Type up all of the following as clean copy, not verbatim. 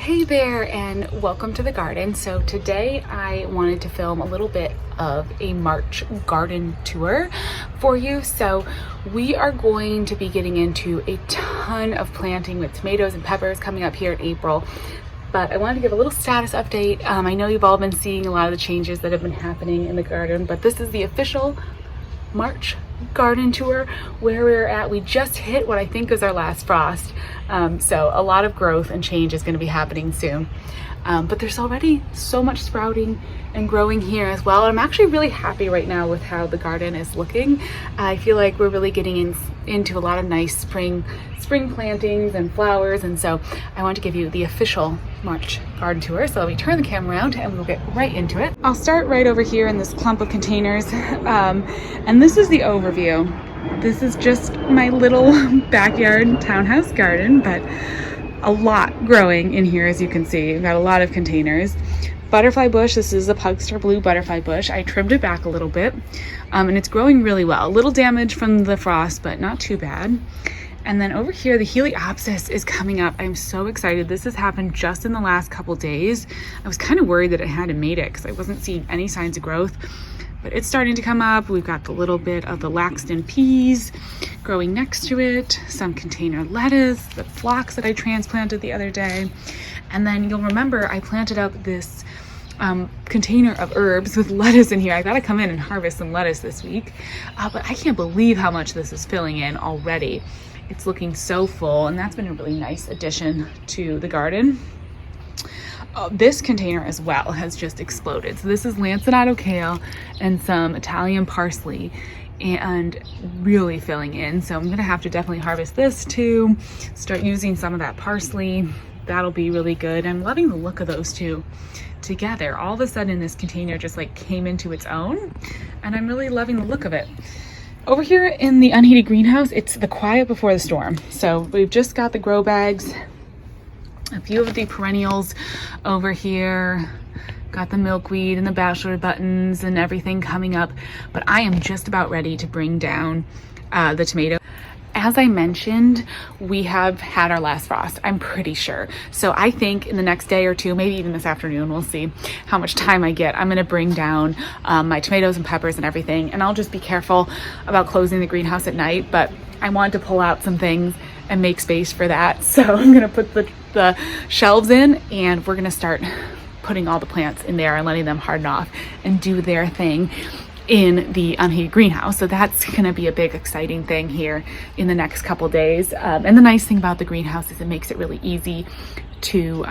Hey there and welcome to the garden. So today I wanted to film a little bit of a March garden tour for you. So we are going to be getting into a ton of planting with tomatoes and peppers coming up here in April. But I wanted to give a little status update. I know you've all been seeing a lot of the changes that have been happening in the garden, but this is the official March garden tour where we're at. We just hit what I think is our last frost. So a lot of growth and change is going to be happening soon. But there's already so much sprouting and growing here as well. I'm actually really happy right now with how the garden is looking. I feel like we're really getting into a lot of nice spring plantings and flowers, and so I want to give you the official March garden tour. So let me turn the camera around and we'll get right into it. I'll start right over here in this clump of containers, and this is the overview. This is just my little backyard townhouse garden, but a lot growing in here, as you can see. We've got a lot of containers. Butterfly bush, this is a Pugstar Blue butterfly bush. I trimmed it back a little bit, and it's growing really well. A little damage from the frost, but not too bad. And then over here, the Heliopsis is coming up. I'm so excited. This has happened just in the last couple days. I was kind of worried that it hadn't made it because I wasn't seeing any signs of growth, but it's starting to come up. We've got the little bit of the Laxton peas growing next to it, some container lettuce, the phlox that I transplanted the other day. And then you'll remember I planted up this container of herbs with lettuce in here. I gotta come in and harvest some lettuce this week, but I can't believe how much this is filling in already. It's looking so full, and that's been a really nice addition to the garden. This container as well has just exploded. So this is lanceolato kale and some Italian parsley, and really filling in. So I'm gonna have to definitely harvest this too, start using some of that parsley. That'll be really good. I'm loving the look of those two together. All of a sudden this container just like came into its own, and I'm really loving the look of it. Over here in the unheated greenhouse, it's the quiet before the storm. So we've just got the grow bags, a few of the perennials over here, got the milkweed and the bachelor buttons and everything coming up, but I am just about ready to bring down the tomato. As I mentioned, we have had our last frost, I'm pretty sure. So I think in the next day or two, maybe even this afternoon, we'll see how much time I get. I'm gonna bring down my tomatoes and peppers and everything, and I'll just be careful about closing the greenhouse at night, but I wanted to pull out some things and make space for that. So I'm gonna put the shelves in, and we're gonna start putting all the plants in there and letting them harden off and do their thing in the unheated greenhouse. So that's gonna be a big exciting thing here in the next couple days. And the nice thing about the greenhouse is it makes it really easy to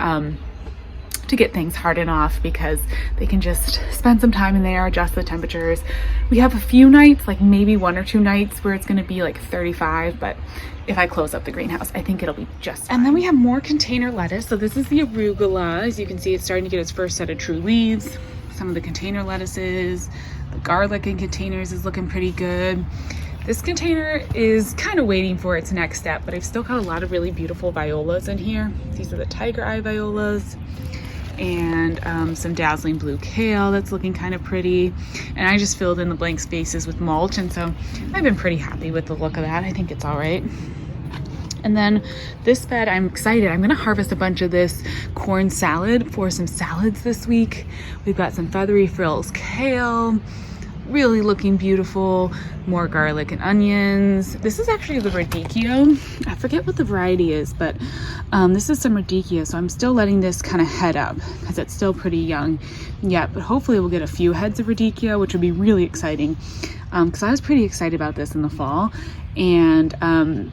get things hardened off, because they can just spend some time in there, adjust the temperatures. We have a few nights, like maybe 1 or 2 nights, where it's gonna be like 35, but if I close up the greenhouse, I think it'll be just fine. And then we have more container lettuce. So this is the arugula. As you can see, it's starting to get its first set of true leaves. Some of the container lettuces, the garlic in containers is looking pretty good. This container is kind of waiting for its next step, but I've still got a lot of really beautiful violas in here. These are the tiger eye violas, and some dazzling blue kale that's looking kind of pretty. And I just filled in the blank spaces with mulch, and so I've been pretty happy with the look of that. I think it's all right. And then this bed, I'm excited. I'm gonna harvest a bunch of this corn salad for some salads this week. We've got some feathery frills kale, really looking beautiful, more garlic and onions. This is actually the radicchio. I forget what the variety is, but this is some radicchio. So I'm still letting this kind of head up because it's still pretty young yet, but hopefully we'll get a few heads of radicchio, which would be really exciting, because I was pretty excited about this in the fall. And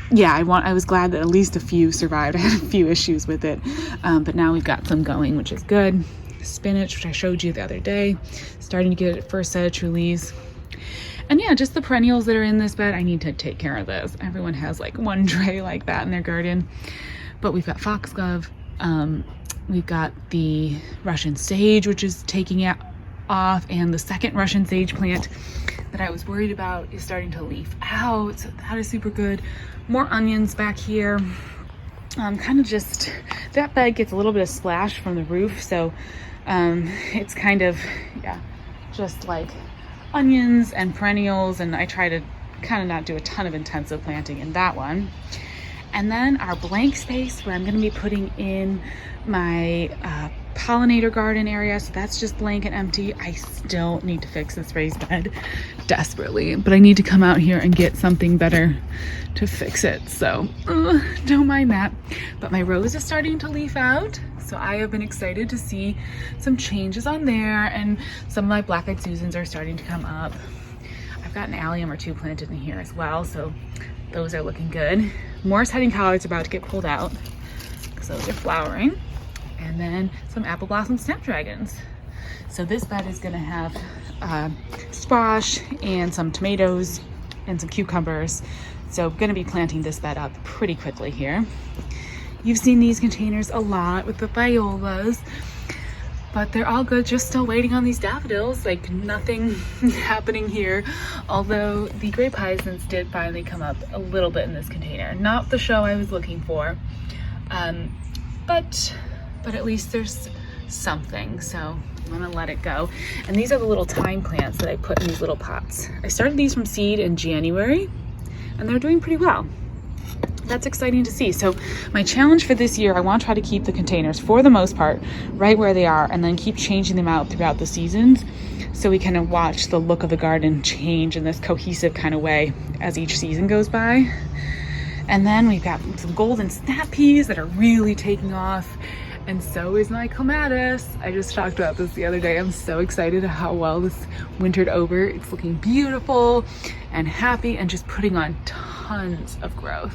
yeah, I was glad that at least a few survived. I had a few issues with it, but now we've got some going, which is good. Spinach, which I showed you the other day, starting to get its first set of true leaves. And yeah, just the perennials that are in this bed, I need to take care of those. Everyone has like one tray like that in their garden. But we've got foxglove, we've got the Russian sage, which is taking it off, and the second Russian sage plant that I was worried about is starting to leaf out, so that is super good. More onions back here. Kind of just, that bed gets a little bit of splash from the roof, so it's kind of, yeah, just like onions and perennials, and I try to kind of not do a ton of intensive planting in that one. And then our blank space where I'm going to be putting in my pollinator garden area. So that's just blank and empty. I still need to fix this raised bed desperately, but I need to come out here and get something better to fix it. So don't mind that. But my rose is starting to leaf out. So I have been excited to see some changes on there, and some of my black-eyed Susans are starting to come up. I've got an allium or two planted in here as well, so those are looking good. Morse heading collards are about to get pulled out because those are flowering. And then some apple blossom snapdragons. So this bed is gonna have squash and some tomatoes and some cucumbers. So I'm gonna be planting this bed up pretty quickly here. You've seen these containers a lot with the violas, but they're all good. Just still waiting on these daffodils, like nothing happening here. Although the grape hyacinths did finally come up a little bit in this container. Not the show I was looking for, but at least there's something. So I'm gonna let it go. And these are the little thyme plants that I put in these little pots. I started these from seed in January, and they're doing pretty well. That's exciting to see. So my challenge for this year, I want to try to keep the containers for the most part right where they are, and then keep changing them out throughout the seasons, so we kind of watch the look of the garden change in this cohesive kind of way as each season goes by. And then we've got some golden snap peas that are really taking off, and so is my clematis. I just talked about this the other day. I'm so excited at how well this wintered over. It's looking beautiful and happy and just putting on tons of growth.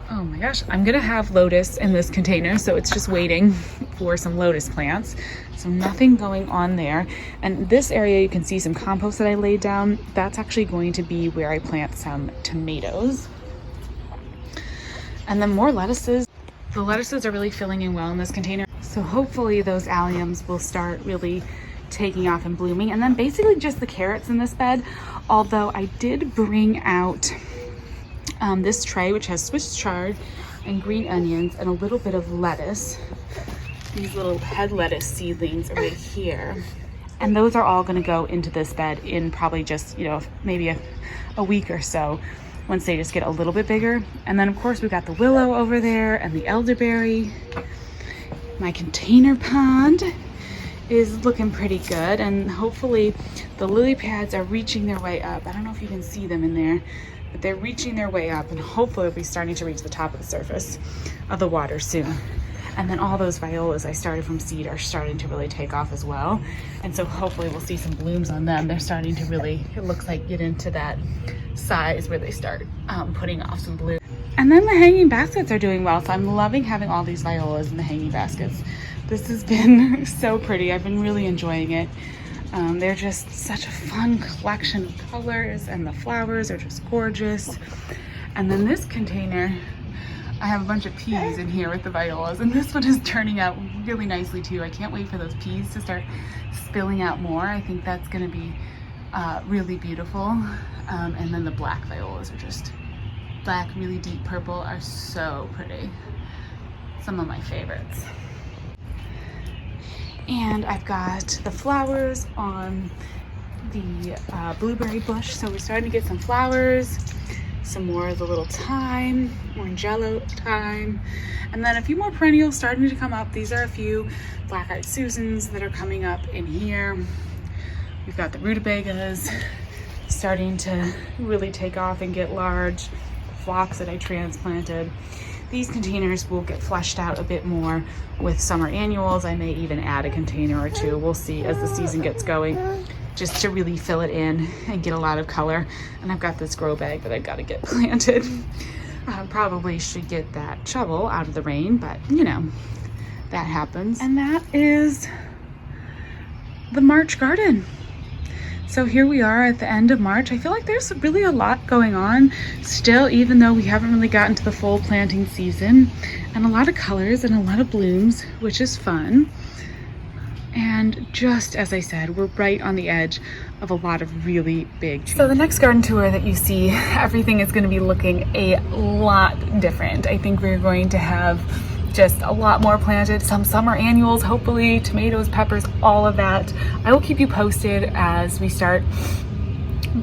Oh my gosh, I'm gonna have lotus in this container, so it's just waiting for some lotus plants. So nothing going on there. And this area, you can see some compost that I laid down. That's actually going to be where I plant some tomatoes. And then more lettuces. The lettuces are really filling in well in this container. So hopefully those alliums will start really taking off and blooming. And then basically just the carrots in this bed, although I did bring out this tray, which has Swiss chard and green onions and a little bit of lettuce. These little head lettuce seedlings are right here. And those are all gonna go into this bed in probably just, maybe a week or so, once they just get a little bit bigger. And then of course we've got the willow over there and the elderberry. My container pond is looking pretty good, and hopefully the lily pads are reaching their way up. I don't know if you can see them in there, but they're reaching their way up, and hopefully they'll be starting to reach the top of the surface of the water soon. And then all those violas I started from seed are starting to really take off as well. And so hopefully we'll see some blooms on them. They're starting to really, it looks like, get into that size where they start putting off some bloom. And then the hanging baskets are doing well. So I'm loving having all these violas in the hanging baskets. This has been so pretty. I've been really enjoying it. They're just such a fun collection of colors, and the flowers are just gorgeous. And then this container, I have a bunch of peas in here with the violas, and this one is turning out really nicely too. I can't wait for those peas to start spilling out more. I think that's gonna be really beautiful. And then the black violas are just black, really deep purple, are so pretty. Some of my favorites. And I've got the flowers on the blueberry bush. So we're starting to get some flowers, some more of the little thyme, orange yellow thyme, and then a few more perennials starting to come up. These are a few black-eyed Susans that are coming up in here. We've got the rutabagas starting to really take off and get large. Phlox that I transplanted. These containers will get fleshed out a bit more with summer annuals. I may even add a container or two. We'll see as the season gets going, just to really fill it in and get a lot of color. And I've got this grow bag that I've got to get planted. Probably should get that shovel out of the rain, but that happens. And that is the March garden. So here we are at the end of March. I feel like there's really a lot going on still, even though we haven't really gotten to the full planting season, and a lot of colors and a lot of blooms, which is fun. And just as I said, we're right on the edge of a lot of really big changes. So the next garden tour that you see, everything is going to be looking a lot different. I think we're going to have just a lot more planted, some summer annuals, hopefully, tomatoes, peppers, all of that. I will keep you posted as we start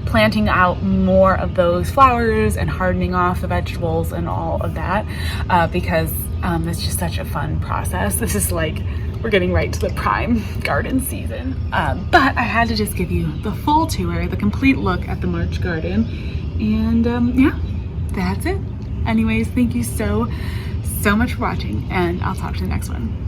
planting out more of those flowers and hardening off the vegetables and all of that, because it's just such a fun process. This is like, we're getting right to the prime garden season. But I had to just give you the full tour, the complete look at the March garden. And yeah, that's it. Anyways, thank you so much for watching, and I'll talk to you in the next one.